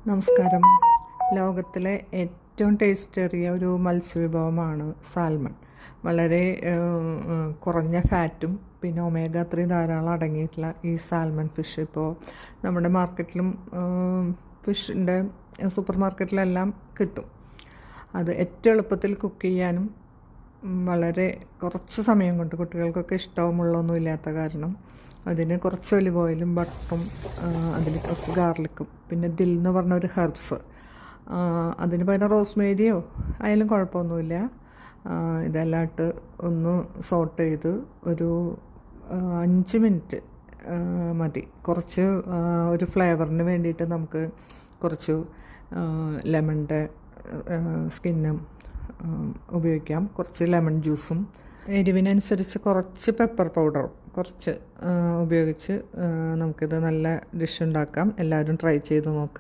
നമസ്കാരം. ലോകത്തിലെ ഏറ്റവും ടേസ്റ്റേറിയ ഒരു മത്സ്യവിഭവമാണ് സാൽമൺ. വളരെ കുറഞ്ഞ ഫാറ്റും പിന്നെ ഒമേഗ 3 ധാരാളം അടങ്ങിയിട്ടുള്ള ഈ സാൽമൺ ഫിഷ് ഇപ്പോൾ നമ്മുടെ മാർക്കറ്റിലും ഫിഷിൻ്റെ സൂപ്പർ മാർക്കറ്റിലെല്ലാം കിട്ടും. അത് ഏറ്റവും എളുപ്പത്തിൽ കുക്ക് ചെയ്യാനും വളരെ കുറച്ച് സമയം കൊണ്ട് കുട്ടികൾക്കൊക്കെ ഇഷ്ടവുമുള്ളൊന്നും ഇല്ലാത്ത കാരണം അതിന് കുറച്ച് ഒലിവ് ഓയിലും ബട്ടറും അതിൽ കുറച്ച് ഗാർലിക്കും പിന്നെ ദിൽ എന്ന് പറഞ്ഞ ഒരു ഹെർബ്സ്, അതിന് പകരം റോസ്മേരിയോ ആയാലും കുഴപ്പമൊന്നുമില്ല. ഇതെല്ലാം ഇട്ട് ഒന്ന് സോട്ട് ചെയ്ത് ഒരു 5 മിനിറ്റ് മതി. കുറച്ച് ഒരു ഫ്ലേവറിന് വേണ്ടിയിട്ട് നമുക്ക് കുറച്ച് ലെമണിൻ്റെ സ്കിന്നും ഉപയോഗിക്കാം, കുറച്ച് ലെമൺ ജ്യൂസും എരിവിനനുസരിച്ച് കുറച്ച് പെപ്പർ പൗഡറും കുറച്ച് ഉപയോഗിച്ച് നമുക്കിത് നല്ല ഡിഷ് ഉണ്ടാക്കാം. എല്ലാവരും ട്രൈ ചെയ്ത് നോക്കുക.